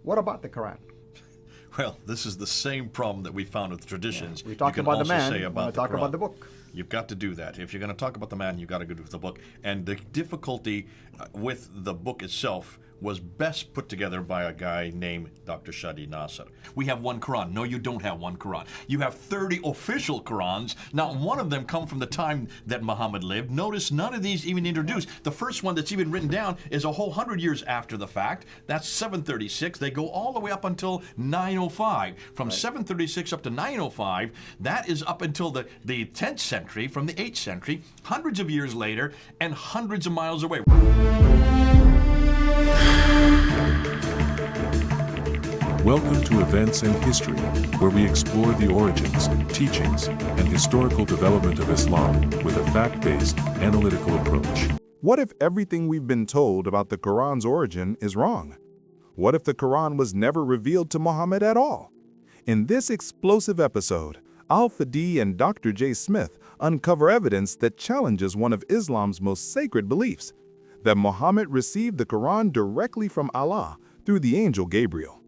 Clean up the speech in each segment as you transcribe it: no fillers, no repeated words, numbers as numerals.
What about the Quran? Well, this is the same problem that we found with traditions. Yeah. We talked about the man, we want to talk about the book. You've got to do that. If you're going to talk about the man, you've got to go to the book. And the difficulty with the book itself was best put together by a guy named Dr. Shadi Nasser. We have one Quran. No, you don't have one Quran. You have 30 official Qurans. Not one of them come from the time that Muhammad lived. Notice none of these even introduced. The first one that's even written down is a whole 100 years after the fact. That's 736. They go all the way up until 905. From 736 up to 905, that is up until the 10th century, from the 8th century, hundreds of years later, and hundreds of miles away. Welcome to Events and History, where we explore the origins, teachings, and historical development of Islam with a fact-based, analytical approach. What if everything we've been told about the Quran's origin is wrong? What if the Quran was never revealed to Muhammad at all? In this explosive episode, Al-Fadi and Dr. J. Smith uncover evidence that challenges one of Islam's most sacred beliefs, that Muhammad received the Quran directly from Allah through the angel Gabriel.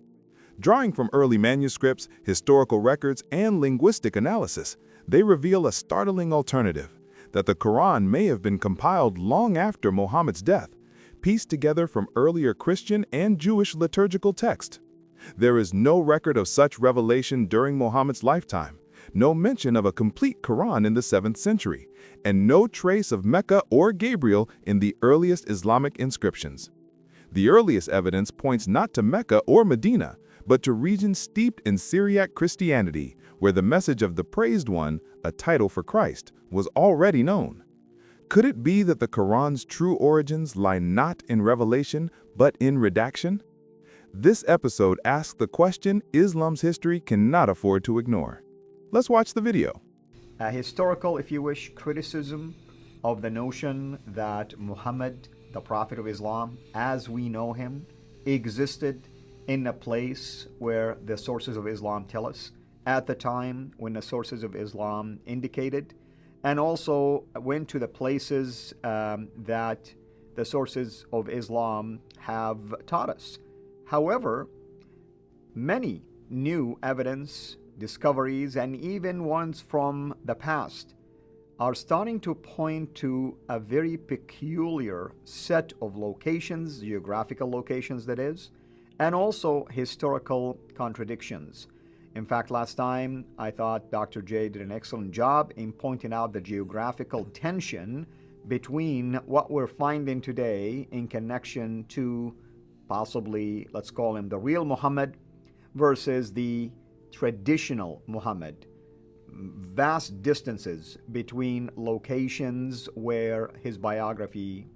Drawing from early manuscripts, historical records, and linguistic analysis, they reveal a startling alternative, that the Quran may have been compiled long after Muhammad's death, pieced together from earlier Christian and Jewish liturgical texts. There is no record of such revelation during Muhammad's lifetime, no mention of a complete Quran in the 7th century, and no trace of Mecca or Gabriel in the earliest Islamic inscriptions. The earliest evidence points not to Mecca or Medina, but to regions steeped in Syriac Christianity, where the message of the Praised One, a title for Christ, was already known. Could it be that the Quran's true origins lie not in revelation, but in redaction? This episode asks the question Islam's history cannot afford to ignore. Let's watch the video. A historical, if you wish, criticism of the notion that Muhammad, the Prophet of Islam, as we know him, existed in a place where the sources of Islam tell us, at the time when the sources of Islam indicated, and also went to the places that the sources of Islam have taught us. However, many new evidence, discoveries, and even ones from the past are starting to point to a very peculiar set of locations, geographical locations that is, and also historical contradictions. In fact, last time I thought Dr. J did an excellent job in pointing out the geographical tension between what we're finding today in connection to possibly, let's call him the real Muhammad, versus the traditional Muhammad. Vast distances between locations where his biography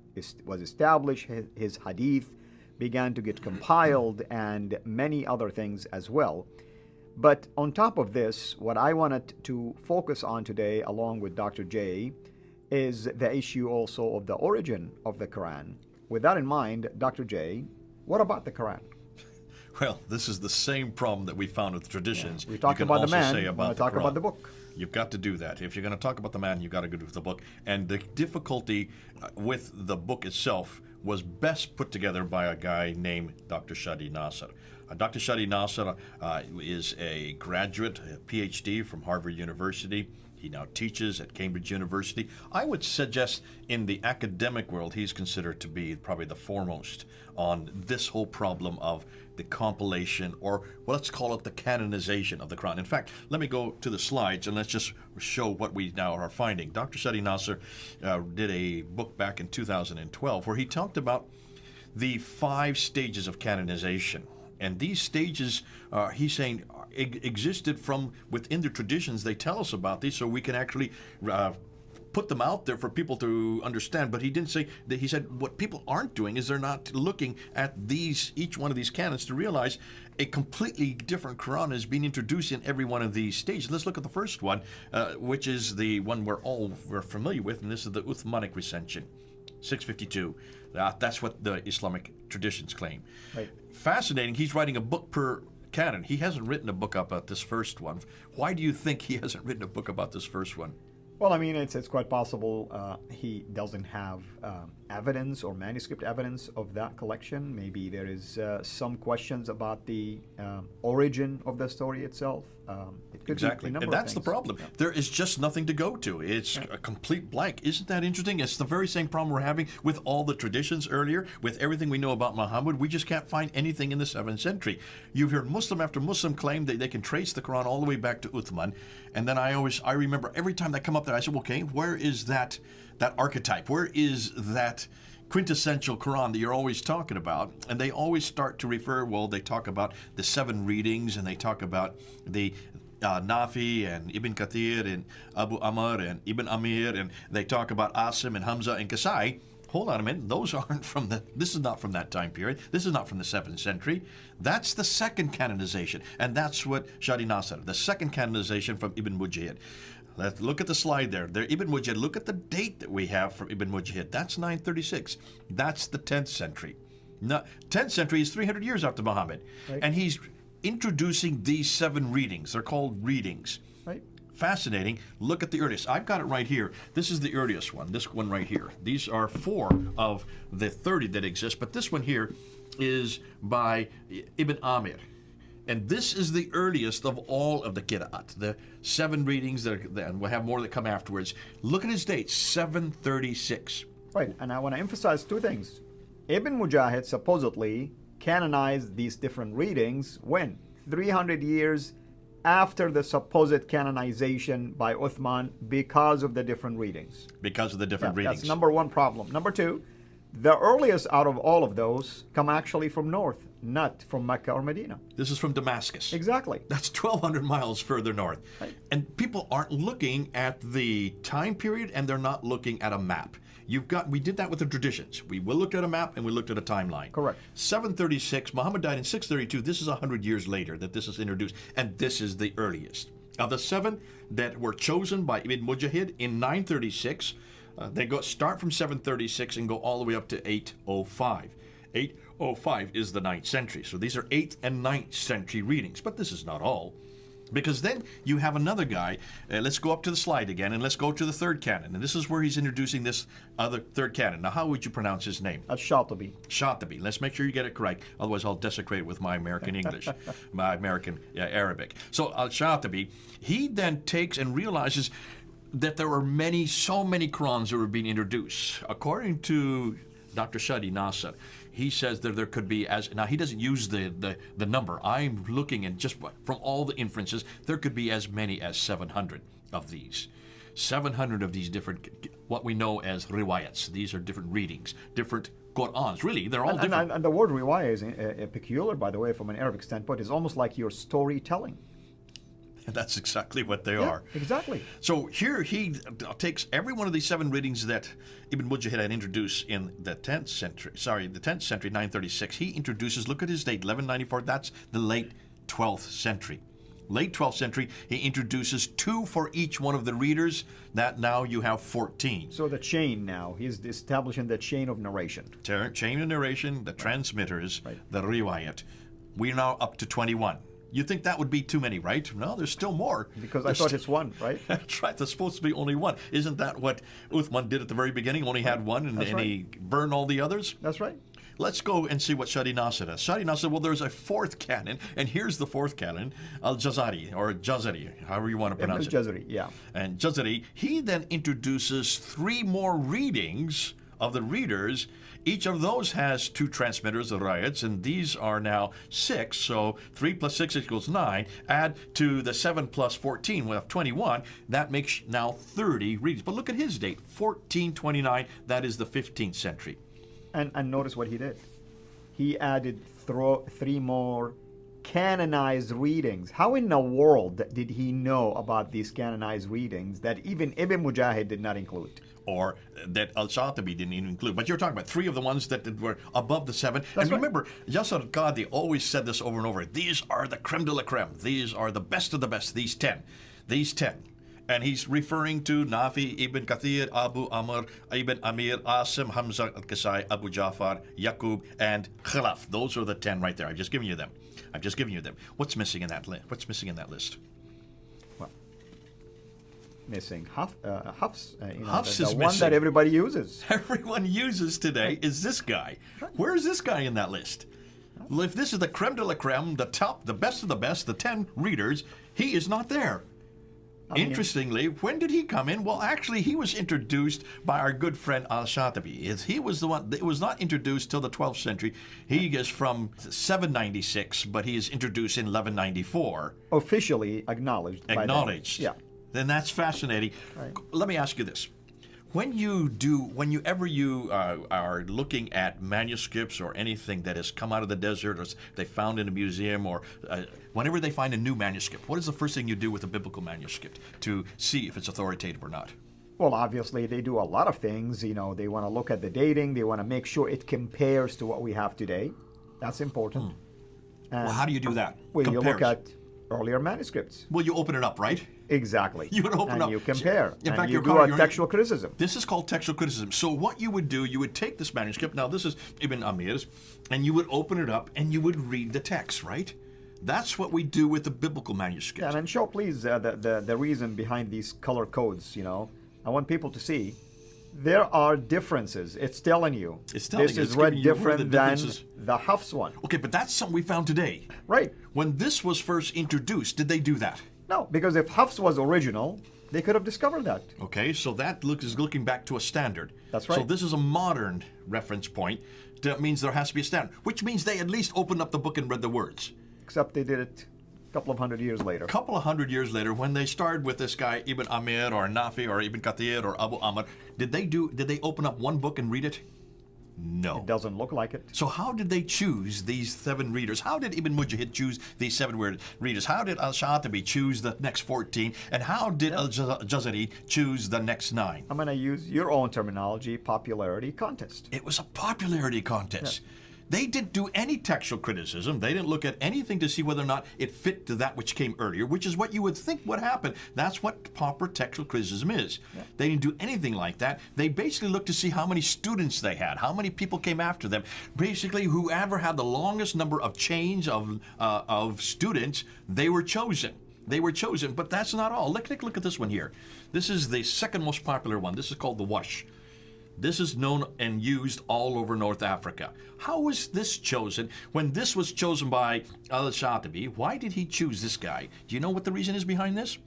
was established, his hadith began to get compiled, and many other things as well. But on top of this, what I wanted to focus on today, along with Dr. J, is the issue also of the origin of the Quran. With that in mind, Dr. J, what about the Quran? Well, this is the same problem that we found with traditions. Yeah. We talked about the man, we want to talk about the book. You've got to do that. If you're going to talk about the man, you've got to go to the book. And the difficulty with the book itself was best put together by a guy named Dr. Shadi Nasser. Dr. Shadi Nasser is a graduate, a PhD from Harvard University. He now teaches at Cambridge University. I would suggest in the academic world, he's considered to be probably the foremost on this whole problem of the compilation, or well, let's call it the canonization of the Quran. In fact, let me go to the slides and let's just show what we now are finding. Dr. Shadi Nasser did a book back in 2012 where he talked about the 5 stages of canonization. And these stages, he's saying, existed from within the traditions. They tell us about these so we can actually put them out there for people to understand. But he didn't say that. He said what people aren't doing is they're not looking at each one of these canons to realize a completely different Quran is being introduced in every one of these stages. Let's look at the first one, which is the one we're familiar with, and this is the Uthmanic recension, 652. That's what the Islamic traditions claim. Right. Fascinating. He's writing a book per canon. He hasn't written a book about this first one. Why do you think he hasn't written a book about this first one? Well, I mean, it's quite possible he doesn't have evidence or manuscript evidence of that collection. Maybe there is some questions about the origin of the story itself. It could Exactly. be a number And of that's the things. problem. Yeah. There is just nothing to go to. It's a complete blank. Isn't that interesting? It's the very same problem we're having with all the traditions earlier, with everything we know about Muhammad. We just can't find anything in the 7th century. You've heard Muslim after Muslim claim that they can trace the Quran all the way back to Uthman. And then I remember every time they come up there, I said, okay, where is that archetype? Where is that quintessential Quran that you're always talking about? And they always start to refer, they talk about the 7 readings, and they talk about the Nafi and Ibn Kathir and Abu Amr and Ibn Amir, and they talk about Asim and Hamza and Kasai. Hold on a minute, those aren't from this is not from that time period. This is not from the 7th century. That's the second canonization, and that's what Shadi Nasr, the second canonization from Ibn Mujahid. Let's look at the slide there. Ibn Mujahid, look at the date that we have from Ibn Mujahid. That's 936. That's the 10th century. 10th century is 300 years after Muhammad. Right. And he's introducing these 7 readings. They're called readings. Right. Fascinating. Look at the earliest. I've got it right here. This is the earliest one, this one right here. These are 4 of the 30 that exist, but this one here is by Ibn Amir. And this is the earliest of all of the Qira'at, the 7 readings, and we'll have more that come afterwards. Look at his date, 736. Right, and I want to emphasize 2 things. Ibn Mujahid supposedly canonized these different readings when? 300 years after the supposed canonization by Uthman because of the different readings. Because of the different readings. That's number 1 problem. Number 2, the earliest out of all of those come actually from north, not from Mecca or Medina. This is from Damascus. Exactly. That's 1,200 miles further north. Right. And people aren't looking at the time period, and they're not looking at a map. We did that with the traditions. We looked at a map and we looked at a timeline. Correct. 736, Muhammad died in 632. This is 100 years later that this is introduced, and this is the earliest. Of the 7 that were chosen by Ibn Mujahid in 936, they start from 736 and go all the way up to 805. 805 is the 9th century. So these are 8th and 9th century readings. But this is not all. Because then you have another guy. Let's go up to the slide again, and let's go to the 3rd canon. And this is where he's introducing this other 3rd canon. Now, how would you pronounce his name? Shatibi. Shatibi. Let's make sure you get it correct. Otherwise, I'll desecrate it with my American English, my American Arabic. So Al-Shatibi, he then takes and realizes that there were so many Qurans that were being introduced. According to Dr. Shadi Nasr, he says that there could be now he doesn't use the number. I'm looking and just from all the inferences, there could be as many as 700 of these. 700 of these different, what we know as riwayats. These are different readings, different Qur'ans. Really, they're all different. And the word riwayah is peculiar, by the way, from an Arabic standpoint. It's almost like your storytelling. And that's exactly what they are. Exactly. So here he takes every one of these 7 readings that Ibn Mujahid had introduced in the 10th century, 936. He introduces, look at his date, 1194, that's the late 12th century. Late 12th century, he introduces 2 for each one of the readers. That now you have 14. So the chain now, he's establishing the chain of narration. Chain of narration, the transmitters, the riwayat. We're now up to 21. You think that would be too many, right? No, there's still more. Because I thought it's 1, right? That's right. There's supposed to be only 1. Isn't that what Uthman did at the very beginning? Only had 1, and he burned all the others? That's right. Let's go and see what Shadi Nasr does. Shadi Nasr, there's a 4th canon, and here's the 4th canon, Al-Jazari, or Jazari, however you want to pronounce it. Jazari, yeah. And Jazari, he then introduces 3 more readings of the readers. Each of those has 2 transmitters, the riots, and these are now 6, so 3 plus 6 equals 9. Add to the 7 plus 14, we have 21. That makes now 30 readings. But look at his date, 1429, that is the 15th century. And notice what he did. He added 3 more canonized readings. How in the world did he know about these canonized readings that even Ibn Mujahid did not include? Or that Al-Shatibi didn't even include. But you're talking about 3 of the ones that were above the 7. That's and remember, Yasser Qadi always said this over and over. These are the creme de la creme. These are the best of the best. These 10. These 10. And he's referring to Nafi, Ibn Kathir, Abu Amr, Ibn Amir, Asim, Hamza al-Kasai, Abu Jafar, Yaqub, and Khalaf. Those are the 10 right there. I've just given you them. What's missing in that list? Well, missing? Hafs, Hafs the is one missing. that everybody uses. Everyone uses today is this guy. Where is this guy in that list? Well, if this is the creme de la creme, the top, the best of the best, the 10 readers, he is not there. Interestingly, when did he come in? Well, actually, he was introduced by our good friend Al-Shatibi. He was the one. It was not introduced till the 12th century. He is from 796, but he is introduced in 1194. Officially acknowledged. Acknowledged. By them. Then that's fascinating. Right. Let me ask you this. Whenever you are looking at manuscripts or anything that has come out of the desert or they found in a museum or whenever they find a new manuscript, what is the first thing you do with a biblical manuscript to see if it's authoritative or not? Well, obviously, they do a lot of things. They want to look at the dating. They want to make sure it compares to what we have today. That's important. Well, how do you do that? Well, you look Compares. at earlier manuscripts. Well, you open it up, right? Exactly. You would open and up. you compare. In and fact, you you're do correct. a textual criticism. This is called textual criticism. So what you would do, you would take this manuscript. Now, this is Ibn Amir's, and you would open it up and you would read the text, right? That's what we do with the biblical manuscript. Yeah, and show, please, the reason behind these color codes. I want people to see there are differences. It's telling you. It's telling this you. is It's read giving you where the different than differences- the Hafs one. Okay, but that's something we found today. Right. When this was first introduced, did they do that? No, because if Hafs was original, they could have discovered that. Okay, so that is looking back to a standard. That's So right. this is a modern reference point. That means there has to be a standard, which means they at least opened up the book and read the words. Except they did it a couple of hundred years later. A couple of hundred years later, when they started with this guy Ibn Amir or Nafi or Ibn Kathir or Abu Amr, did they open up one book and read it? No. It doesn't look like it. So how did they choose these 7 readers? How did Ibn Mujahid choose these 7 readers? How did Al-Shatibi choose the next 14? And how did Al-Jazari choose the next 9? I'm going to use your own terminology, popularity contest. It was a popularity contest. They didn't do any textual criticism. They didn't look at anything to see whether or not it fit to that which came earlier, which is what you would think would happen. That's what proper textual criticism is. They didn't do anything like that. They basically looked to see how many students they had, how many people came after them. Basically, whoever had the longest number of chains of students, they were chosen. They were chosen, but that's not all. Look at this one here. This is the second most popular one. This is called the Wash. This is known and used all over North Africa. How was this chosen? When this was chosen by Al-Shatibi, why did he choose this guy? Do you know what the reason is behind this?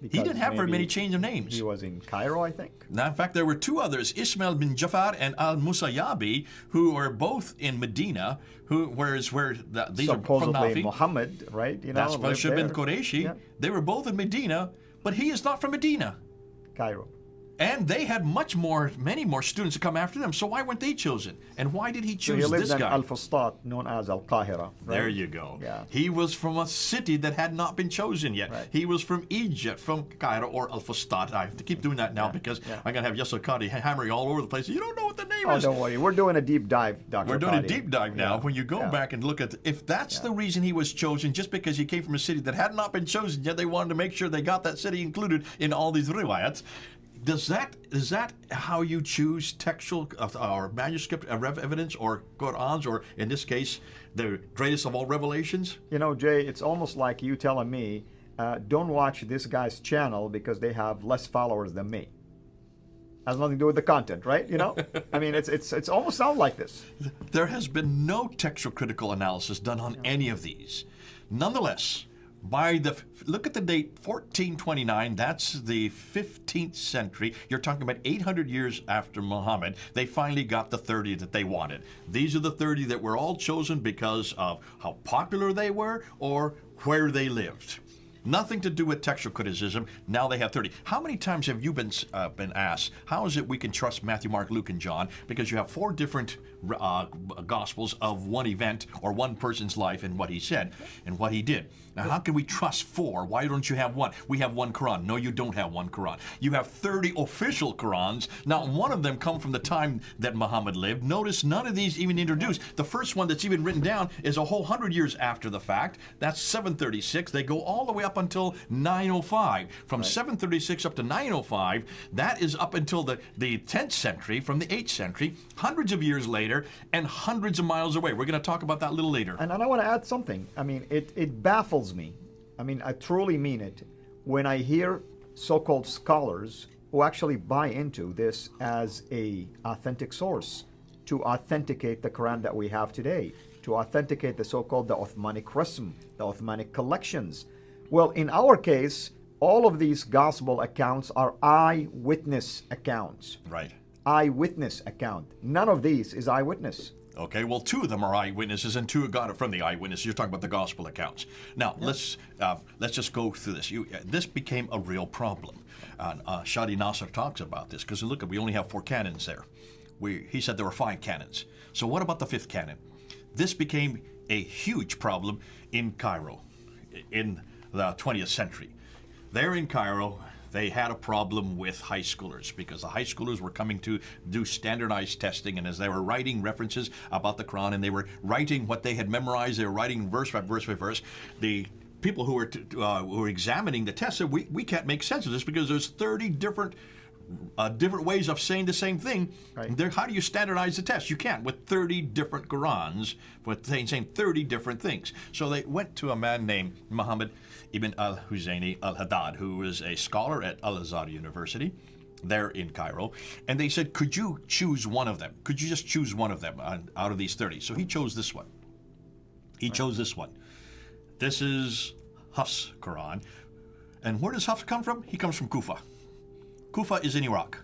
He Because didn't have very maybe many change of names. He was in Cairo, I think. Now, in fact, there were 2 others, Ismail bin Jafar and Al-Musayyabi, who were both in Medina, these are from Supposedly Nafi. Muhammad, right? That's lived Bashir bin there. Qureshi. Yeah. They were both in Medina, but he is not from Medina. Cairo. And they had many more students to come after them. So why weren't they chosen? And why did he So choose he lived this in guy? Al-Fustat, known as Al-Qahira. Right? There you go. Yeah. He was from a city that had not been chosen yet. Right. He was from Egypt, from Cairo or Al-Fustat. I have to keep doing that now because I'm going to have Yasser Qadi hammering all over the place. You don't know what the name Oh, is. don't worry. We're doing a deep dive, Dr. We're doing a Qadi. deep dive now. Yeah. When you go Yeah. back and look at, if that's the reason he was chosen, just because he came from a city that had not been chosen yet, they wanted to make sure they got that city included in all these riwayats. Is that how you choose textual or manuscript evidence or Qur'ans, or in this case, the greatest of all revelations? Jay, it's almost like you telling me, don't watch this guy's channel because they have less followers than me. Has nothing to do with the content, right? I mean, it's almost sound like this. There has been no textual critical analysis done on any of these. Nonetheless, look at the date 1429, that's the 15th century. You're talking about 800 years after Muhammad. They finally got the 30 that they wanted. These are the 30 that were all chosen because of how popular they were or where they lived. Nothing to do with textual criticism. Now they have 30. How many times have you been asked, how is it we can trust Matthew, Mark, Luke, and John? Because you have 4 different gospels of one event or one person's life and what he said and what he did. Now, how can we trust 4? Why don't you have 1? We have 1 Quran. No, you don't have 1 Quran. You have 30 official Qurans. Not one of them come from the time that Muhammad lived. Notice none of these even introduced. The first one that's even written down is a whole 100 years after the fact. That's 736. They go all the way up until 905. From 736 up to 905, that is up until the 10th century, from the 8th century, hundreds of years later, and hundreds of miles away. We're going to talk about that a little later. And I want to add something. I mean, it baffles me. I mean, I truly mean it. When I hear so-called scholars who actually buy into this as a authentic source to authenticate the Quran that we have today, to authenticate the so-called the Uthmanic Rasm, the Uthmanic collections. Well, in our case, all of these gospel accounts are eyewitness accounts. Right. Eyewitness account. None of these is eyewitness. Okay, well, 2 of them are eyewitnesses, and 2 got it from the eyewitnesses. You're talking about the gospel accounts. Now, let's just go through this. This became a real problem. Shadi Nasser talks about this, because look, we only have 4 canons there. He said there were 5 canons. So what about the 5th canon? This became a huge problem in Cairo in the 20th century. There in Cairo, they had a problem with high schoolers because the high schoolers were coming to do standardized testing, and as they were writing references about the Quran and they were writing what they had memorized, they were writing verse by verse by verse, the people who were examining the test said, we can't make sense of this because there's 30 different ways of saying the same thing. Right. How do you standardize the test? You can't with 30 different Qurans with saying 30 different things. So they went to a man named Muhammad ibn al-Husayni al-Haddad, who was a scholar at Al-Azhar University there in Cairo, and they said, could you choose one of them? Could you just choose one of them out of these 30? So he chose this one. He chose this one. This is Hafs' Quran. And where does Hafs come from? He comes from Kufa. Kufa is in Iraq.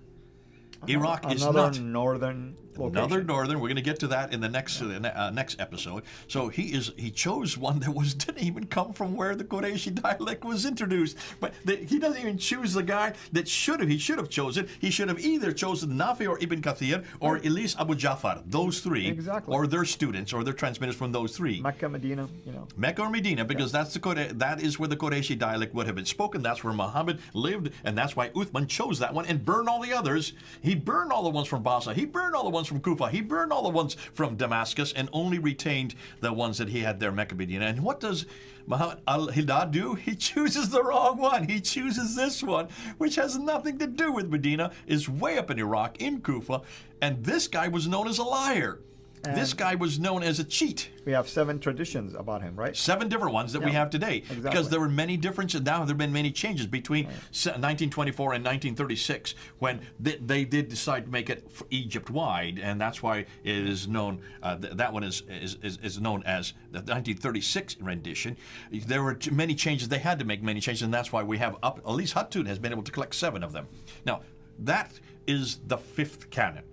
Iraq is not northern location. Another northern. We're going to get to that in the next next episode. So he chose one that didn't even come from where the Qurayshi dialect was introduced. But he doesn't even choose the guy that he should have chosen. He should have either chosen Nafi or Ibn Kathir or Ilis Abu Jafar. Those 3, exactly, or their students or their transmitters from those 3. Mecca, Medina, Mecca or Medina, because that is where the Qurayshi dialect would have been spoken. That's where Muhammad lived, and that's why Uthman chose that one and burned all the others. He burned all the ones from Basra. He burned all the ones from Kufa. He burned all the ones from Damascus and only retained the ones that he had there, Mecca, Medina. And what does Muhammad al-Haddad do? He chooses the wrong one. He chooses this one, which has nothing to do with Medina, is way up in Iraq, in Kufa, and this guy was known as a liar. And this guy was known as a cheat. We have 7 traditions about him, right? 7 different ones that we have today. Exactly. Because there were many differences. Now there have been many changes between 1924 and 1936 when they did decide to make it Egypt-wide, and that's why it is known, that one is known as the 1936 rendition. There were many changes. They had to make many changes, and that's why we have at least Hatun has been able to collect 7 of them. Now, that is the 5th canon.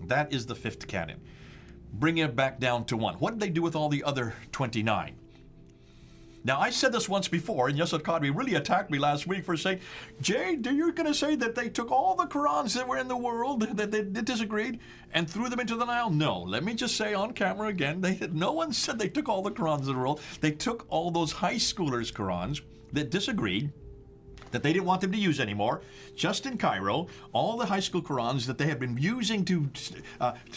That is the 5th canon. Bringing it back down to 1. What did they do with all the other 29? Now, I said this once before, and Yasser Qadri really attacked me last week for saying, Jay, you're going to say that they took all the Qurans that were in the world, that they disagreed, and threw them into the Nile? No. Let me just say on camera again, no one said they took all the Qurans in the world. They took all those high schoolers' Qurans that disagreed, that they didn't want them to use anymore, just in Cairo, all the high school Qurans that they had been using to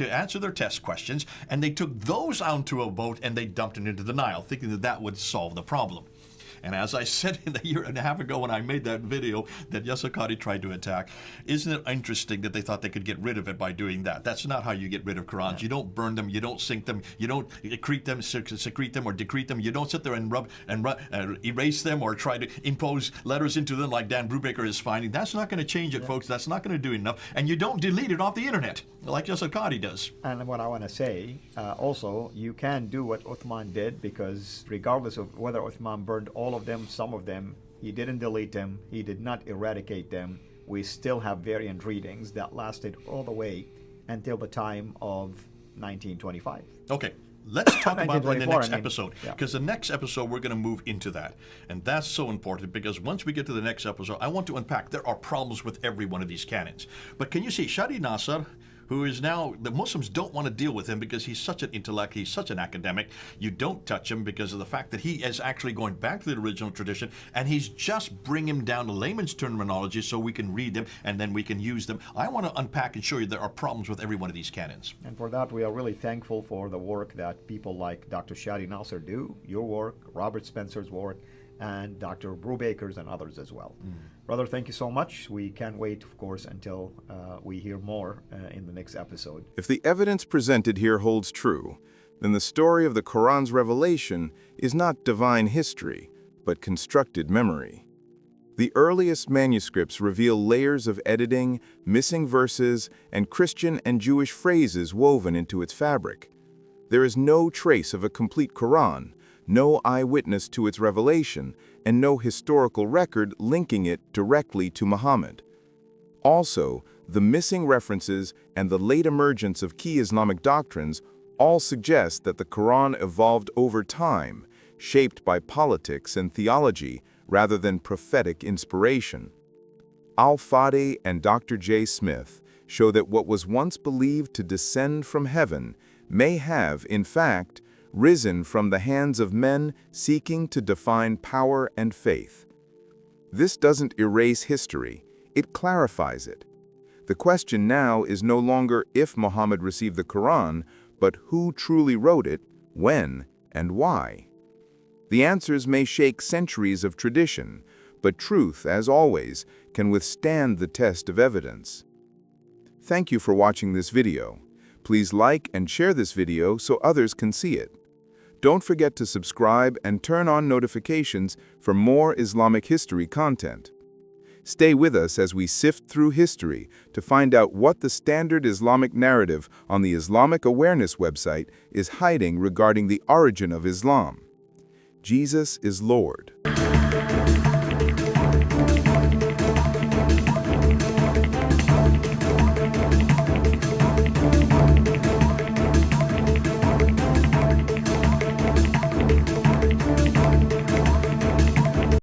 answer their test questions, and they took those onto a boat and they dumped it into the Nile, thinking that would solve the problem. And as I said in the year and a half ago when I made that video that Yasser Qadri tried to attack, isn't it interesting that they thought they could get rid of it by doing that? That's not how you get rid of Qurans. You don't burn them, you don't sink them, you don't secrete them or decrete them. You don't sit there and erase them or try to impose letters into them like Dan Brubaker is finding. That's not going to change it, folks. That's not going to do enough. And you don't delete it off the internet like Yasser Qadri does. And what I want to say, also, you can do what Uthman did, because regardless of whether Uthman burned all of them, some of them, he didn't delete them, he did not eradicate them. We still have variant readings that lasted all the way until the time of 1925. Okay, let's talk about it in the next 1924, episode, because the next episode we're going to move into that. And that's so important, because once we get to the next episode, I want to unpack, there are problems with every one of these canons. But can you see, Shadi Nasser, who is now, the Muslims don't want to deal with him because he's such an intellect, he's such an academic. You don't touch him because of the fact that he is actually going back to the original tradition, and he's just bringing him down to layman's terminology so we can read them and then we can use them. I want to unpack and show you there are problems with every one of these canons. And for that, we are really thankful for the work that people like Dr. Shadi Nasser do, your work, Robert Spencer's work, and Dr. Brubaker's and others as well. Brother, thank you so much. We can't wait, of course, until we hear more in the next episode. If the evidence presented here holds true, then the story of the Quran's revelation is not divine history, but constructed memory. The earliest manuscripts reveal layers of editing, missing verses, and Christian and Jewish phrases woven into its fabric. There is no trace of a complete Qur'an, no eyewitness to its revelation, and no historical record linking it directly to Muhammad. Also, the missing references and the late emergence of key Islamic doctrines all suggest that the Qur'an evolved over time, shaped by politics and theology rather than prophetic inspiration. Al-Fadi and Dr. J. Smith show that what was once believed to descend from heaven may have, in fact, risen from the hands of men seeking to define power and faith. This doesn't erase history, it clarifies it. The question now is no longer if Muhammad received the Quran, but who truly wrote it, when, and why. The answers may shake centuries of tradition, but truth, as always, can withstand the test of evidence. Thank you for watching this video. Please like and share this video so others can see it. Don't forget to subscribe and turn on notifications for more Islamic history content. Stay with us as we sift through history to find out what the standard Islamic narrative on the Islamic Awareness website is hiding regarding the origin of Islam. Jesus is Lord.